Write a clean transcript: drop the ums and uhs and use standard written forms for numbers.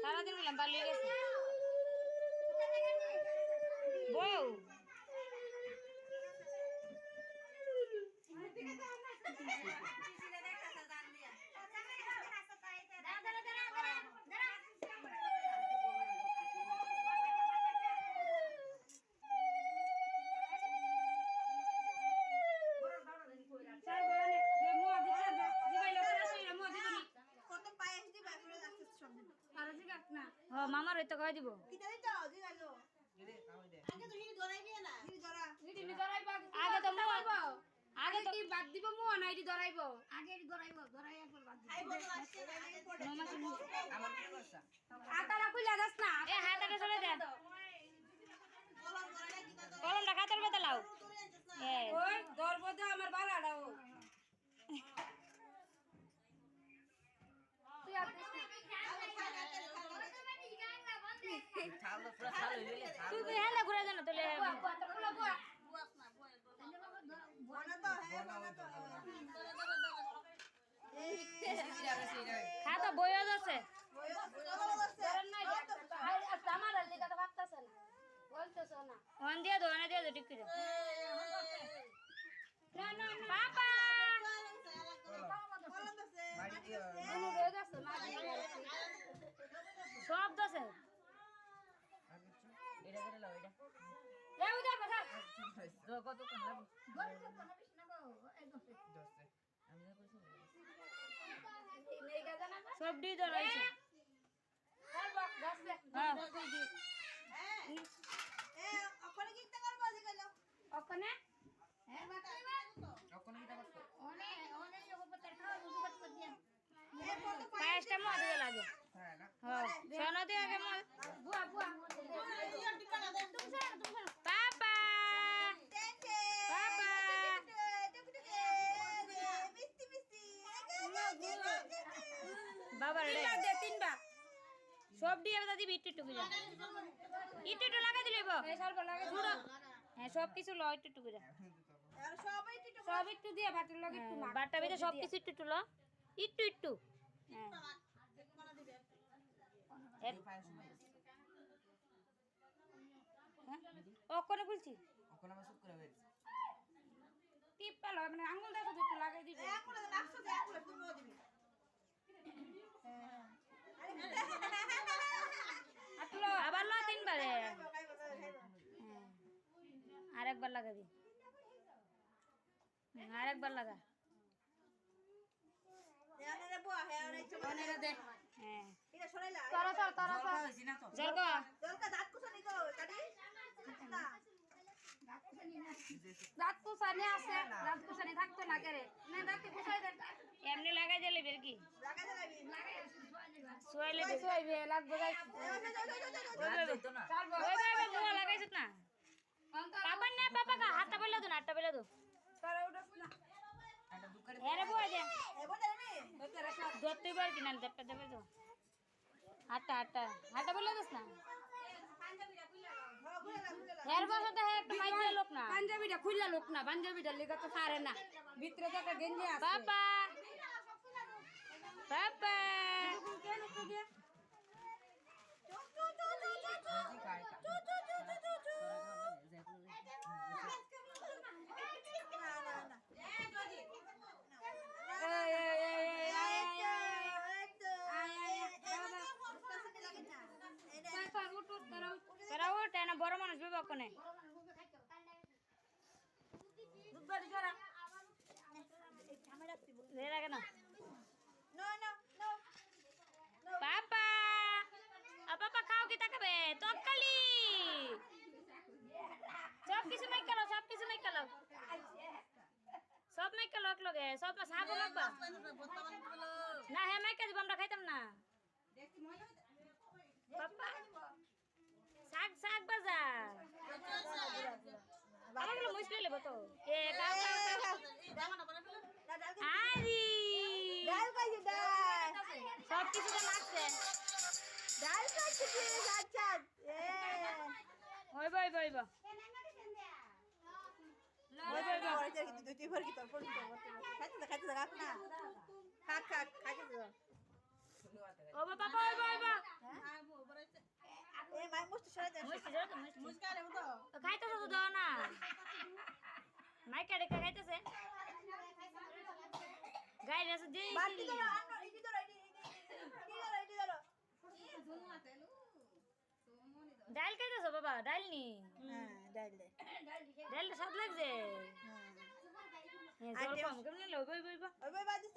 সারাদিন বললাম পালিয়ে গেছে বউ মামার হইতো কয় দিব আগে তো আগে কি বাদ দিব মু না এটি ধরাইব আগে এটি ধরাইব ধরাইয়া পর বাদ দিব আমার কি করছ হাতটা কইলা দাস না এ হাতটা চলে দে কলমটা খাতার মধ্যে লাও ওই ধরবো তো আমার বালাটা ও তুই আর তুই হেলা ঘুরে জানো তোলে খাতা বইয়া যাচ্ছে আমার লিখা তো ভাবতেছে না বলতেছো না ওখান দিয়ে দো ঠিক করে পাপা সব দছে এটা করে লাও এটা লেও যা কথা কত কোন লাভ আমি না কইছি নেই গাজা না সব দি ধরাইছে আর বক 10 লে হ্যাঁ এ ওখানে কি তা করব আজি গেল ওখানে হ্যাঁ বাতাইবা ওখানে কি তা করব ওনে লোক পতে খাওয়া বুঝু কত দিয়া পাঁচটা মদ লাগে হ্যাঁ না হ্যাঁ সোনা দে আগে মদ বুয়া পাপা পাপা বাবা রে দে তিনটা সব দিয়ে দাদি বিট টুকু যা ইটু লাগা দিলেব এই সব লাগা পুরো হ্যাঁ সব কিছু ল ইটু টুকু যা আর সব ইটু দিয়ে বাটার লগে একটু মাখ বাটা ভিতরে সব কিছু ইটু ল একটু একটু ওখানে বলছি টিপ পেলো মানে আঙুল দেখো একটু লাগাই দিবে আবার লো তিনবারে আরেকবার লাগাবি আরেকবার লাগা এমনি লাগাই দিলে বের কি লাগাইছ না পাপা না পাপা হাতটা বলে দো না হাতটা বলে দো ধরতে পার কি না দেবটা দেবে তো হাতটা হাতটা হাতটা বলে দিস না এর বসতে একটা মাইজে লোক না পাঞ্জাবিটা খুললা লোক না পাঞ্জাবিটা লেগে তো পারে না ভিতরে একটা গেঞ্জি আছে বাবা বাবা বড় মানুষ বেবা কোনে পাপা পাপা খাও কি তাকাবে তকালি সব কিছু মাইক কালো সব কিছু মাইক কালো সব মাইক কালো এক লগে সব শাক লাগবা না হ্যাঁ মাইক দিব আমরা খাইতাম না পাপা শাক শাক বাজার আমাগুলো মুশকিল লেবো তো এ কাও আরি ডাল খাইছে ডাল সব কিছু তো লাগছে ডাল খাইছে আচ্ছা এ ওই বই বই বই তুই ভর কি তোর পড়ি খাইতে রাখ না খাক খাক খাইতে ও বাবা বাবা বাবা এ মাই মুস্ত সরে দে মুস্কালে তো খাইতেছ তো দাও না মাই কাটে খাইতেছে গাইড আছে দে বাতি ধরো আনো ইডি ধরো ইডি ধরো ডাল খাইতেছ বাবা ডাল নি হ্যাঁ ডাল দে ডাল স্বাদ লাগছে হ্যাঁ জল কম কেমন লো বই বই বই বই বাদিস